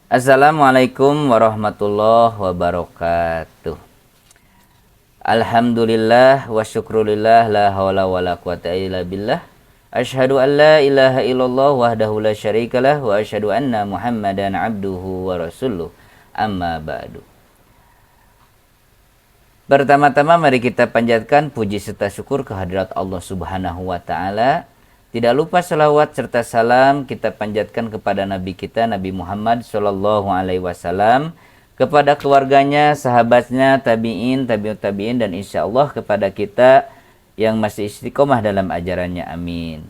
Assalamualaikum warahmatullahi wabarakatuh. Alhamdulillah wa syukrulillah la hawla wa la quwata illa billah. Asyhadu an la ilaha illallah wahdahu la syarikalah wa asyhadu anna Muhammadan abduhu wa rasuluh. Amma ba'du. Pertama-tama mari kita panjatkan puji serta syukur kehadirat Allah Subhanahu wa taala. Tidak lupa salawat serta salam kita panjatkan kepada Nabi kita Nabi Muhammad Sallallahu Alaihi Wasallam, kepada keluarganya, sahabatnya, tabi'in, tabi'ut tabi'in, dan insya Allah kepada kita yang masih istiqomah dalam ajarannya. Amin.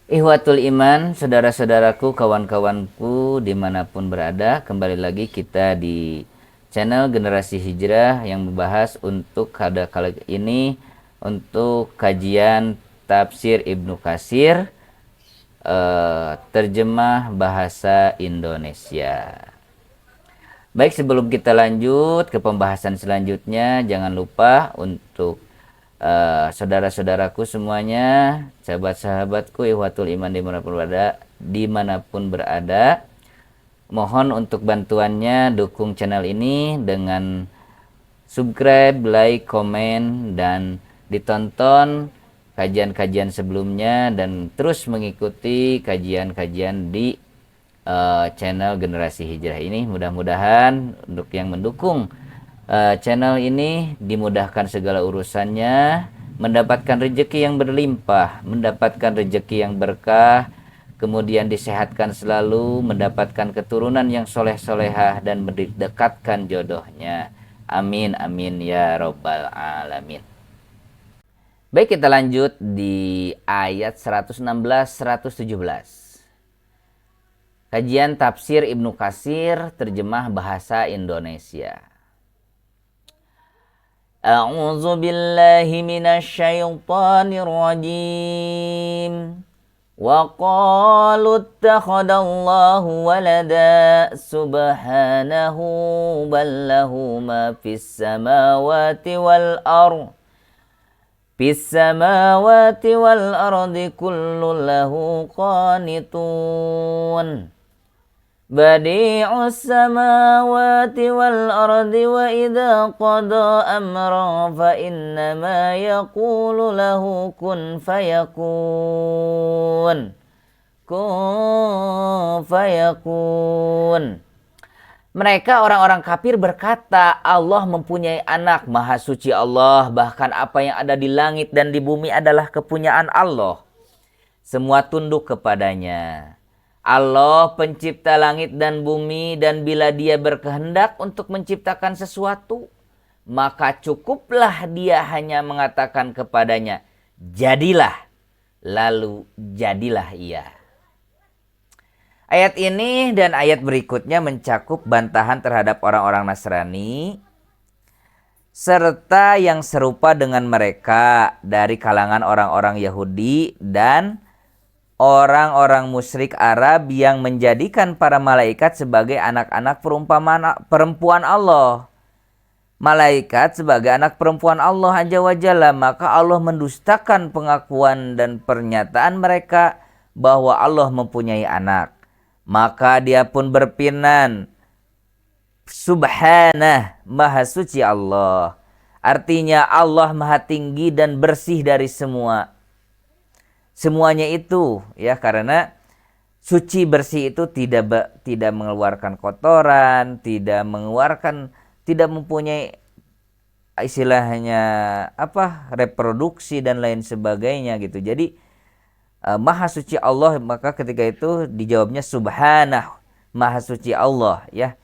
Ihwatul iman, saudara-saudaraku, kawan-kawanku dimanapun berada, kembali lagi kita di channel Generasi Hijrah yang membahas untuk pada kali ini untuk kajian tafsir Ibnu Katsir, terjemah bahasa Indonesia. Baik, sebelum kita lanjut ke pembahasan selanjutnya, jangan lupa untuk saudara-saudaraku semuanya, sahabat-sahabatku, ihwatul iman dimanapun berada, mohon untuk bantuannya dukung channel ini dengan subscribe, like, komen, dan ditonton kajian-kajian sebelumnya, dan terus mengikuti kajian-kajian di channel Generasi Hijrah ini. Mudah-mudahan untuk yang mendukung channel ini dimudahkan segala urusannya, mendapatkan rezeki yang berlimpah, mendapatkan rezeki yang berkah, kemudian disehatkan selalu, mendapatkan keturunan yang soleh-solehah, dan mendekatkan jodohnya. Amin, amin, ya robbal alamin. Baik, kita lanjut di ayat 116-117. Kajian tafsir Ibnu Katsir, terjemah bahasa Indonesia. A'udzu billahi minasy syaithanir rajim. Wa qalu ittakhadallahu walada subhanahu bal lahu ma fis samawati wal ardh. Fis samawati wal ardi kullu lahu qanitun. Badi'us samawati wal ardi wa idza qada amran fa innama yaqulu lahu kun fayakun. Kun fayakun. Mereka orang-orang kafir berkata, Allah mempunyai anak, maha suci Allah, bahkan apa yang ada di langit dan di bumi adalah kepunyaan Allah. Semua tunduk kepadanya. Allah pencipta langit dan bumi, dan bila dia berkehendak untuk menciptakan sesuatu, maka cukuplah dia hanya mengatakan kepadanya, jadilah, lalu jadilah ia. Ayat ini dan ayat berikutnya mencakup bantahan terhadap orang-orang Nasrani serta yang serupa dengan mereka dari kalangan orang-orang Yahudi dan orang-orang musyrik Arab yang menjadikan para malaikat sebagai anak-anak perempuan Allah. Malaikat sebagai anak perempuan Allah Azza wa Jalla, maka Allah mendustakan pengakuan dan pernyataan mereka bahwa Allah mempunyai anak. Maka dia pun berfirman, Subhanah, maha suci Allah. Artinya Allah maha tinggi dan bersih dari semuanya itu, ya, karena suci bersih itu tidak mengeluarkan kotoran, tidak mempunyai istilahnya reproduksi dan lain sebagainya gitu. Jadi maha suci Allah, maka ketika itu dijawabnya subhanah, maha suci Allah, ya.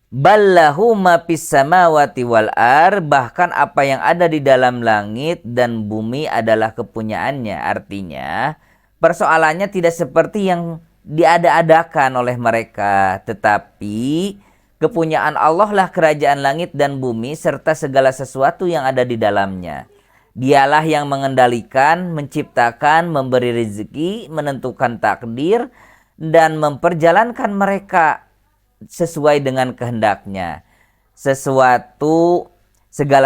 Ballahu ma fis samawati wal ar, bahkan apa yang ada di dalam langit dan bumi adalah kepunyaannya. Artinya persoalannya tidak seperti yang diada-adakan oleh mereka, tetapi kepunyaan Allah lah kerajaan langit dan bumi serta segala sesuatu yang ada di dalamnya. Dialah yang mengendalikan, menciptakan, memberi rezeki, menentukan takdir, dan memperjalankan mereka sesuai dengan kehendaknya. Segala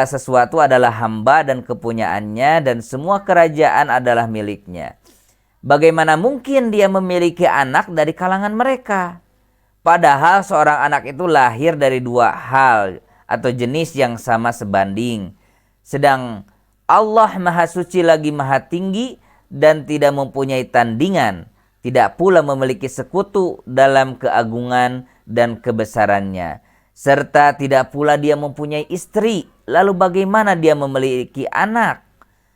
sesuatu adalah hamba dan kepunyaannya, dan semua kerajaan adalah miliknya. Bagaimana mungkin dia memiliki anak dari kalangan mereka? Padahal seorang anak itu lahir dari dua hal atau jenis yang sama sebanding. Sedang Allah Maha Suci lagi Maha Tinggi dan tidak mempunyai tandingan, tidak pula memiliki sekutu dalam keagungan dan kebesarannya. Serta tidak pula dia mempunyai istri. Lalu bagaimana dia memiliki anak?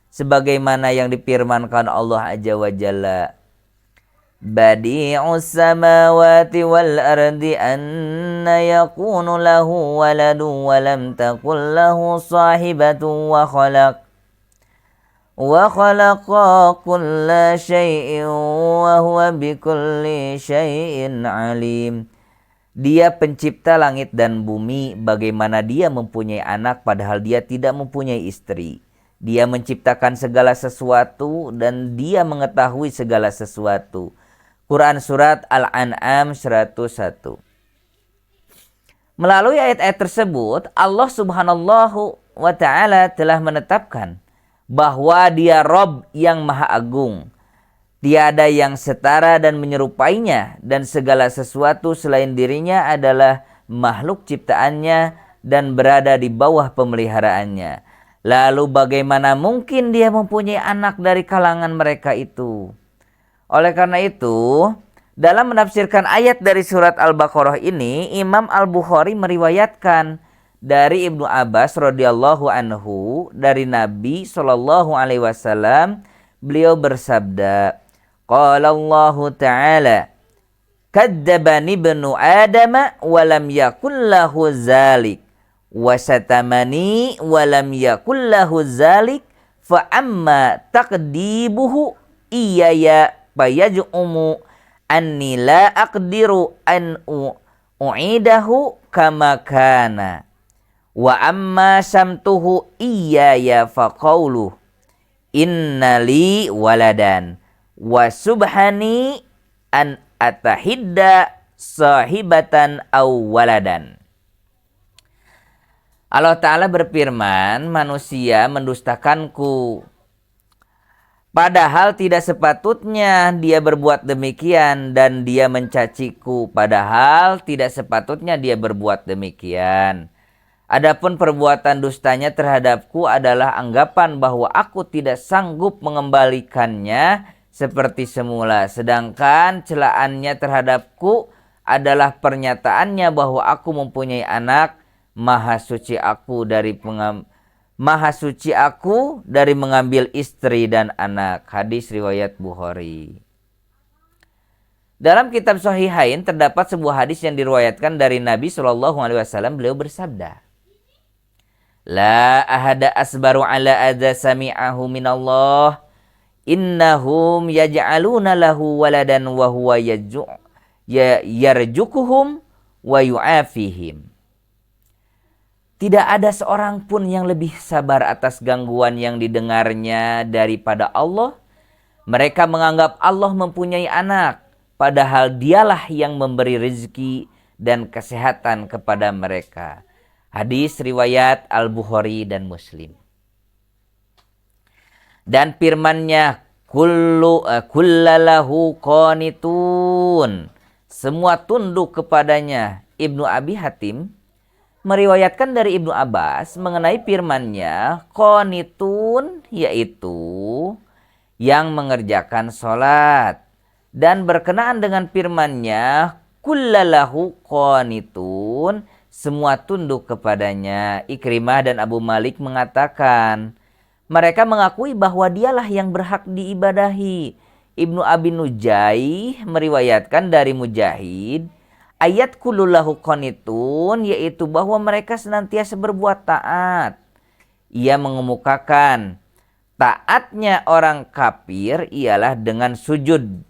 Sebagaimana yang difirmankan Allah Azza wa Jalla, Badi'us samawati wal ardi anna yakunu lahu waladu wa lam takul lahu sahibatu wa khalaqa kulla syai'in wa huwa bikulli syai'in alim. Dia pencipta langit dan bumi, bagaimana dia mempunyai anak padahal dia tidak mempunyai istri. Dia menciptakan segala sesuatu dan dia mengetahui segala sesuatu. Quran Surat Al-An'am 101. Melalui ayat-ayat tersebut, Allah Subhanahu wa Ta'ala telah menetapkan bahwa Dia Rabb yang Maha Agung. Tiada yang setara dan menyerupainya, dan segala sesuatu selain dirinya adalah makhluk ciptaannya dan berada di bawah pemeliharaannya. Lalu bagaimana mungkin dia mempunyai anak dari kalangan mereka itu? Oleh karena itu, dalam menafsirkan ayat dari surat Al-Baqarah ini, Imam Al-Bukhari meriwayatkan dari Ibnu Abbas radhiyallahu anhu dari Nabi sallallahu alaihi wasallam, beliau bersabda, qala Allah Ta'ala, kadzdzabani ibnu Adam wa lam yakul lahu zalik wa satamani wa lam yakul lahu zalik fa amma taqdibuhu iyaya fayaj'umu anni la aqdiru an u'idahu kama kana wa amma samtuhu iyaya faqauluh inna li waladan wa subhani an atahidda sahibatan aw waladan. Allah Ta'ala berfirman, manusia mendustakanku. Padahal tidak sepatutnya dia berbuat demikian, dan dia mencaciku. Padahal tidak sepatutnya dia berbuat demikian. Adapun perbuatan dustanya terhadapku adalah anggapan bahwa aku tidak sanggup mengembalikannya seperti semula. Sedangkan celaannya terhadapku adalah pernyataannya bahwa aku mempunyai anak. Maha suci aku dari mengambil istri dan anak. Hadis riwayat Bukhari. Dalam kitab Sahihain terdapat sebuah hadis yang diriwayatkan dari Nabi SAW. Beliau bersabda, La ahada asbaru ala adza sami'ahu minallah innahum yaj'aluna lahu waladan wa huwa yarjukuhum wa yu'afihim. Tidak ada seorang pun yang lebih sabar atas gangguan yang didengarnya daripada Allah. Mereka menganggap Allah mempunyai anak, padahal dialah yang memberi rezeki dan kesehatan kepada mereka. Hadis riwayat Al-Bukhari dan Muslim. Dan firman-Nya, kullalahu qanitun, semua tunduk kepadanya. Ibnu Abi Hatim meriwayatkan dari Ibnu Abbas mengenai firman-Nya, qanitun, yaitu yang mengerjakan sholat. Dan berkenaan dengan firman-Nya, kullalahu qanitun, semua tunduk kepadanya. Ikrimah dan Abu Malik mengatakan, mereka mengakui bahwa dialah yang berhak diibadahi. Ibnu Abi Nujaih meriwayatkan dari Mujahid, ayat kullulahu qanitun, yaitu bahwa mereka senantiasa berbuat taat. Ia mengemukakan taatnya orang kafir ialah dengan sujud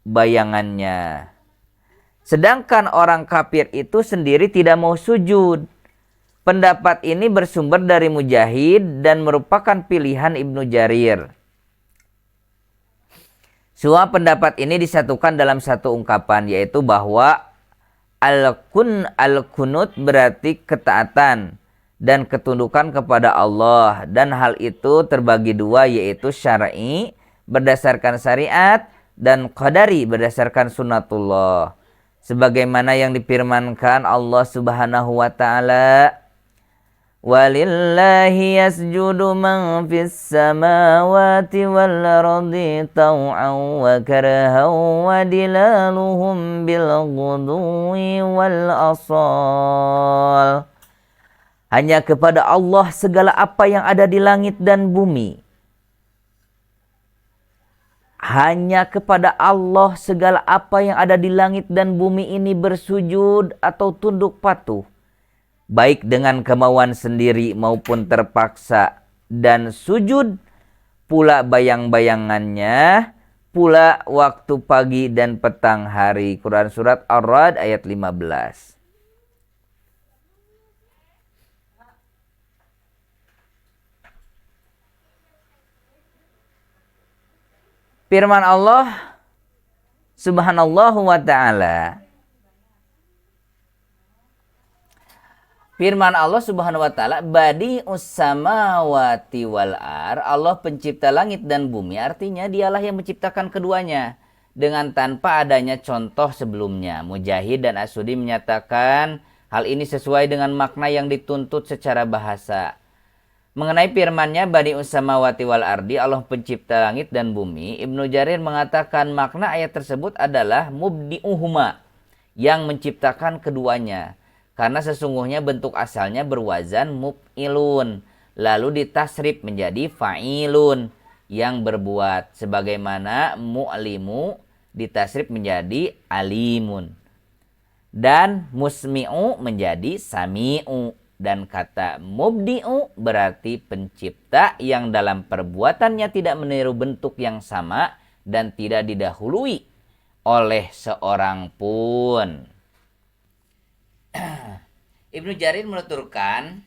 bayangannya. Sedangkan orang kafir itu sendiri tidak mau sujud. Pendapat ini bersumber dari Mujahid dan merupakan pilihan Ibnu Jarir. Semua pendapat ini disatukan dalam satu ungkapan, yaitu bahwa al-qunut berarti ketaatan dan ketundukan kepada Allah, dan hal itu terbagi dua, yaitu syar'i berdasarkan syariat dan qadari berdasarkan sunnatullah. Sebagaimana yang difirmankan Allah Subhanahu wa taala, "Walillahi yasjudu man fis samawati wal ardi taw'an wa karhan wa dilaluhum bil ghudwi wal asal." Hanya kepada Allah segala apa yang ada di langit dan bumi. Hanya kepada Allah segala apa yang ada di langit dan bumi ini bersujud atau tunduk patuh, baik dengan kemauan sendiri maupun terpaksa, dan sujud pula bayang-bayangannya, pula waktu pagi dan petang hari. Quran Surat Ar-Ra'd ayat 15. Firman Allah Subhanallahu wa ta'ala. Firman Allah Subhanahu wa ta'ala, Badi'us samawati wal ar, Allah pencipta langit dan bumi, artinya dialah yang menciptakan keduanya dengan tanpa adanya contoh sebelumnya. Mujahid dan As-Sudi menyatakan hal ini sesuai dengan makna yang dituntut secara bahasa. Mengenai firman-Nya Badi'us samawati wal ardi, Allah pencipta langit dan bumi, Ibnu Jarir mengatakan makna ayat tersebut adalah mubdi'uhuma, yang menciptakan keduanya. Karena sesungguhnya bentuk asalnya berwazan muf'ilun, lalu ditasrif menjadi fa'ilun, yang berbuat. Sebagaimana mu'limu ditasrif menjadi alimun. Dan musmi'u menjadi sami'u. Dan kata mubdi'u berarti pencipta yang dalam perbuatannya tidak meniru bentuk yang sama dan tidak didahului oleh seorang pun. Ibnu Jarir menuturkan,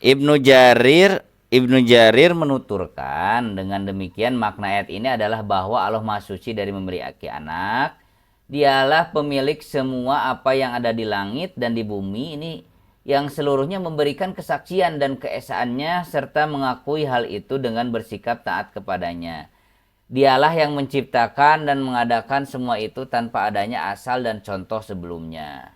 Ibnu Jarir menuturkan dengan demikian makna ayat ini adalah bahwa Allah Maha Suci dari memiliki anak. Dialah pemilik semua apa yang ada di langit dan di bumi ini, yang seluruhnya memberikan kesaksian dan keesaannya serta mengakui hal itu dengan bersikap taat kepadanya. Dialah yang menciptakan dan mengadakan semua itu tanpa adanya asal dan contoh sebelumnya.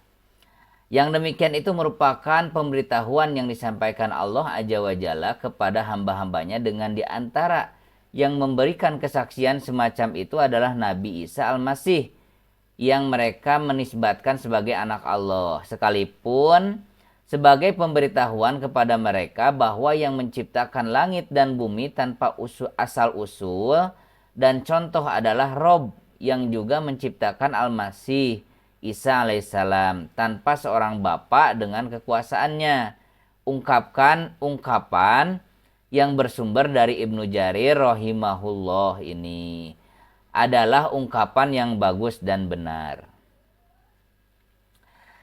Yang demikian itu merupakan pemberitahuan yang disampaikan Allah Azza wa Jalla kepada hamba-hambanya, dengan diantara yang memberikan kesaksian semacam itu adalah Nabi Isa Al-Masih, yang mereka menisbatkan sebagai anak Allah, sekalipun sebagai pemberitahuan kepada mereka bahwa yang menciptakan langit dan bumi tanpa asal-usul dan contoh adalah Rob, yang juga menciptakan Al-Masih Isa alaihissalam tanpa seorang bapa dengan kekuasaannya. Ungkapan yang bersumber dari Ibnu Jarir rahimahullah ini adalah ungkapan yang bagus dan benar.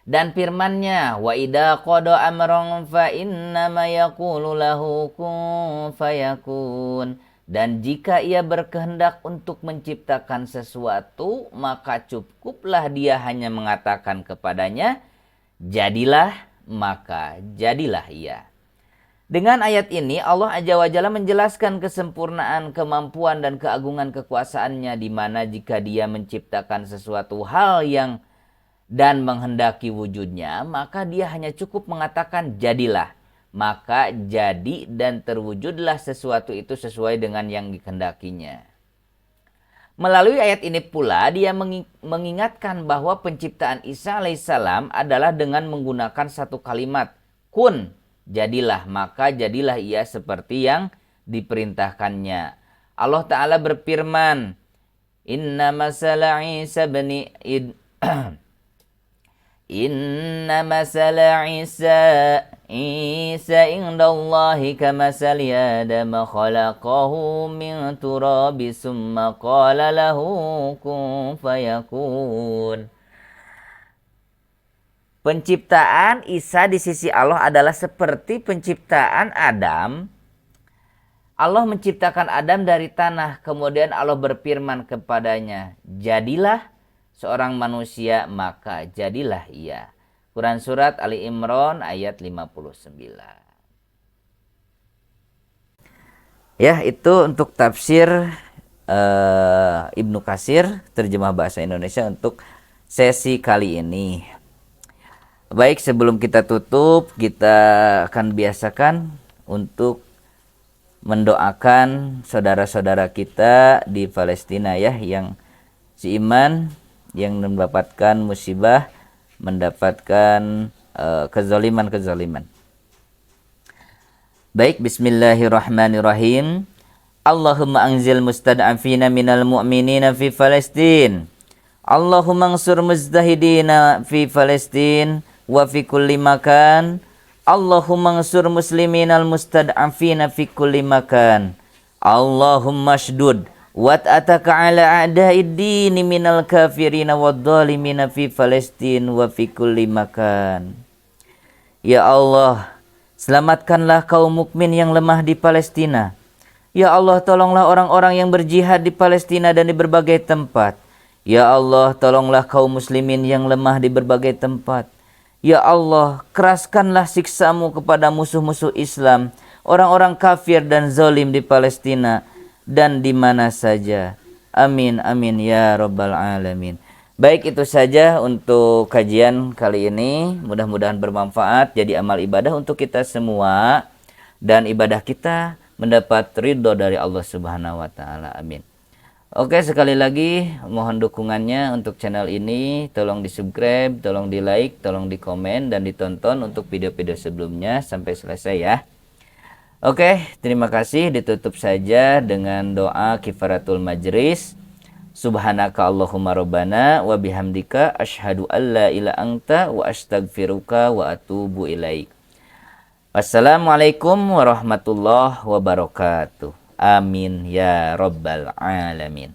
Dan firman-Nya, wa idza qada amran fa innama yaqulu lahu kun fayakun. Dan jika ia berkehendak untuk menciptakan sesuatu, maka cukuplah dia hanya mengatakan kepadanya, jadilah, maka jadilah ia. Dengan ayat ini Allah Azza wa Jalla menjelaskan kesempurnaan, kemampuan dan keagungan kekuasaannya, di mana jika dia menciptakan sesuatu hal yang dan menghendaki wujudnya, maka dia hanya cukup mengatakan jadilah, maka jadi dan terwujudlah sesuatu itu sesuai dengan yang dikehendakinya. Melalui ayat ini pula dia mengingatkan bahwa penciptaan Isa alaihissalam adalah dengan menggunakan satu kalimat, kun, jadilah, maka jadilah ia seperti yang diperintahkannya. Allah Ta'ala berfirman, Inna masala Isa indallahi kamasali Adam khalaqahu min turabi summa qala lahu kun fayakun. Penciptaan Isa di sisi Allah adalah seperti penciptaan Adam. Allah menciptakan Adam dari tanah, kemudian Allah berfirman kepadanya, jadilah seorang manusia, maka jadilah ia. Quran Surat Ali Imran ayat 59. Ya, itu untuk tafsir Ibnu Katsir, terjemah bahasa Indonesia untuk sesi kali ini. Baik, sebelum kita tutup, kita akan biasakan untuk mendoakan saudara-saudara kita di Palestina ya, yang seiman, yang mendapatkan musibah, mendapatkan kezaliman-kezaliman. Baik, bismillahirrahmanirrahim. Allahumma anzil mustad'afina minal mu'minina fi Palestin. Allahumma ansur mujtahidina fi Palestin wa fi kulli makan. Allahumma ansur musliminal mustad'afina fi kulli makan. Allahumma shdud wat'ataka ala a'da'id dini minal kafirina wadzalimina fi Palestin wa fi kulli makan. Ya Allah, selamatkanlah kaum mukmin yang lemah di Palestina. Ya Allah, tolonglah orang-orang yang berjihad di Palestina dan di berbagai tempat. Ya Allah, tolonglah kaum muslimin yang lemah di berbagai tempat. Ya Allah, keraskanlah siksamu kepada musuh-musuh Islam, orang-orang kafir dan zalim di Palestina dan di mana saja. Amin, amin, ya Rabbal Alamin. Baik, itu saja untuk kajian kali ini. Mudah-mudahan bermanfaat, jadi amal ibadah untuk kita semua. Dan ibadah kita mendapat ridho dari Allah Subhanahu wa Ta'ala. Amin. Oke, sekali lagi mohon dukungannya untuk channel ini. Tolong di subscribe, tolong di like, tolong di komen, dan ditonton untuk video-video sebelumnya sampai selesai ya. Oke, terima kasih. Ditutup saja dengan doa kifaratul majlis. Subhanaka Allahumma rabbana wa bihamdika asyhadu an la ilaha anta wa astaghfiruka wa atubu ilaik. Wassalamualaikum warahmatullahi wabarakatuh. Amin ya rabbal alamin.